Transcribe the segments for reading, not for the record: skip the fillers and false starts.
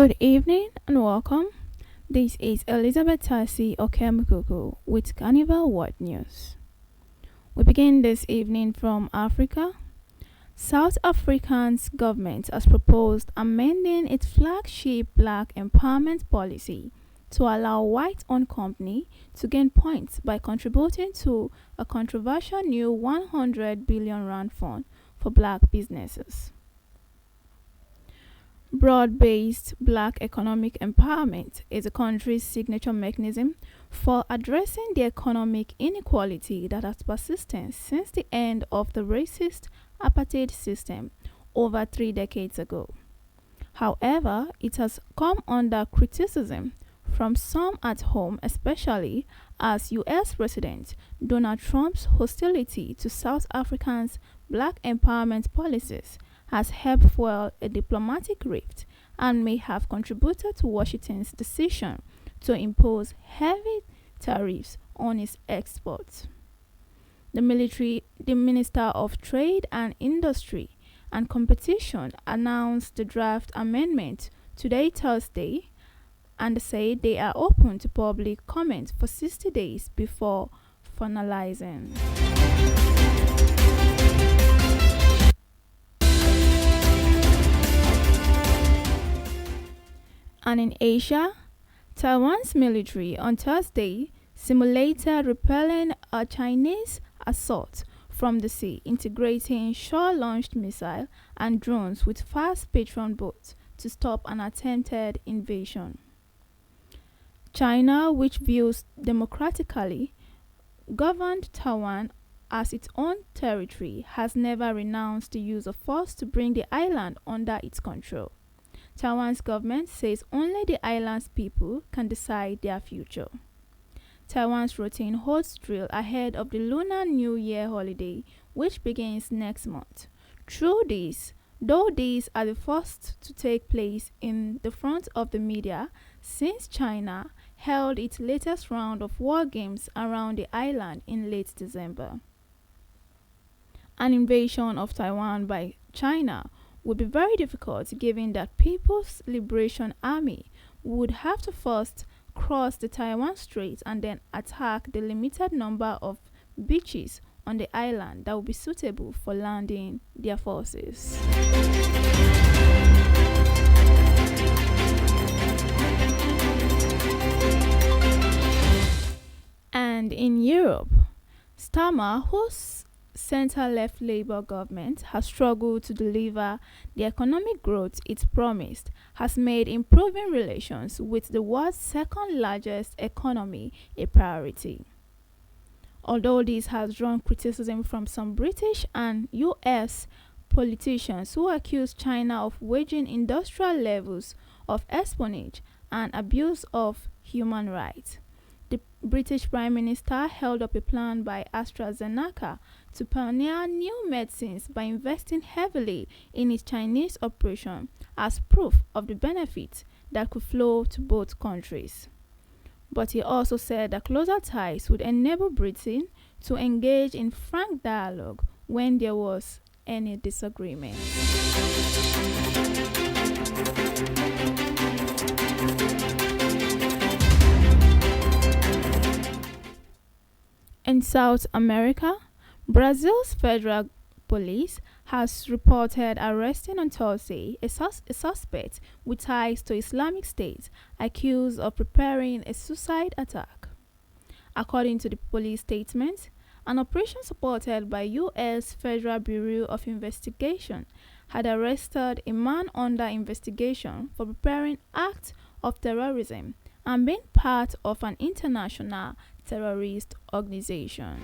Good evening and welcome. This is Elizabeth Tassi Okemukuku with Carnival World News. We begin this evening from Africa. South Africa's government has proposed amending its flagship black empowerment policy to allow white-owned companies to gain points by contributing to a controversial new 100 billion rand fund for black businesses. Broad-based black economic empowerment is the country's signature mechanism for addressing the economic inequality that has persisted since the end of the racist apartheid system over 3 decades ago. However, it has come under criticism from some at home, especially as U.S. President Donald Trump's hostility to South Africa's black empowerment policies has helped fuel a diplomatic rift and may have contributed to Washington's decision to impose heavy tariffs on its exports. The Minister of Trade and Industry and Competition announced the draft amendment today, Thursday, and said they are open to public comment for 60 days before finalizing. And in Asia, Taiwan's military on Thursday simulated repelling a Chinese assault from the sea, integrating shore-launched missiles and drones with fast patron boats to stop an attempted invasion. China, which views democratically governed Taiwan as its own territory, has never renounced the use of force to bring the island under its control. Taiwan's government says only the island's people can decide their future. Taiwan's routine holds drill ahead of the Lunar New Year holiday, which begins next month. Though these are the first to take place in the front of the media since China held its latest round of war games around the island in late December. An invasion of Taiwan by China would be very difficult given that People's Liberation Army would have to first cross the Taiwan Strait and then attack the limited number of beaches on the island that would be suitable for landing their forces. And in Europe, Starmer, whose center-left Labour government has struggled to deliver the economic growth it promised, has made improving relations with the world's second-largest economy a priority. Although this has drawn criticism from some British and US politicians who accuse China of waging industrial levels of espionage and abuse of human rights. The British Prime Minister held up a plan by AstraZeneca to pioneer new medicines by investing heavily in its Chinese operation as proof of the benefits that could flow to both countries. But he also said that closer ties would enable Britain to engage in frank dialogue when there was any disagreement. In South America, Brazil's federal police has reported arresting on Thursday a suspect with ties to Islamic State accused of preparing a suicide attack. According to the police statement, an operation supported by U.S. Federal Bureau of Investigation had arrested a man under investigation for preparing acts of terrorism and being part of an international terrorist organization.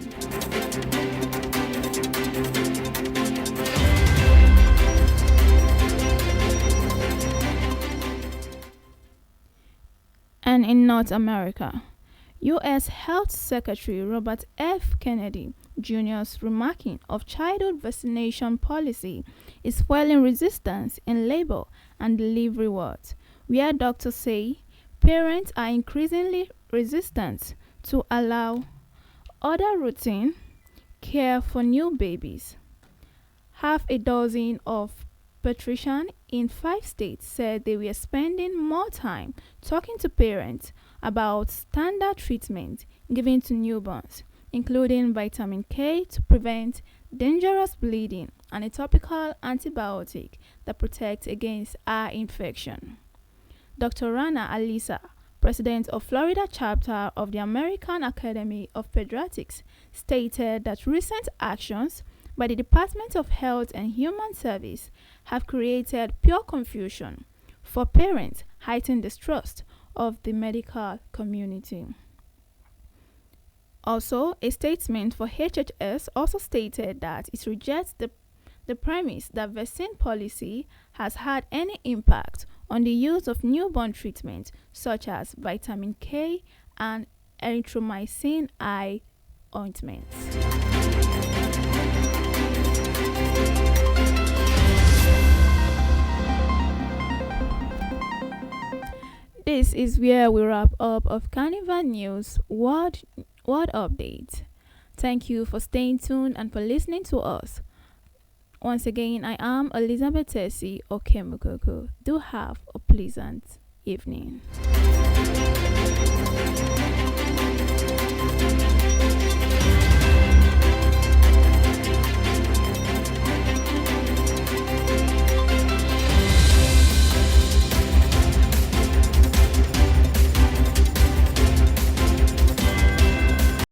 And in North America, U.S. Health Secretary Robert F. Kennedy Jr.'s remarking of childhood vaccination policy is fueling resistance in labor and delivery wards, where doctors say parents are increasingly resistant to allow other routine care for new babies. Half a dozen of pediatricians in 5 states said they were spending more time talking to parents about standard treatment given to newborns, including vitamin K to prevent dangerous bleeding and a topical antibiotic that protects against eye infection. Dr. Rana Alisa, president of Florida chapter of the American Academy of Pediatrics, stated that recent actions by the Department of Health and Human Service have created pure confusion for parents, heightened distrust of the medical community. Also, a statement for HHS also stated that it rejects the premise that vaccine policy has had any impact on the use of newborn treatment such as vitamin K and erythromycin eye ointments. This is where we wrap up of Carnival News World Update. Thank you for staying tuned and for listening to us. Once again, I am Elizabeth Tessie Okemukoko. Do have a pleasant evening.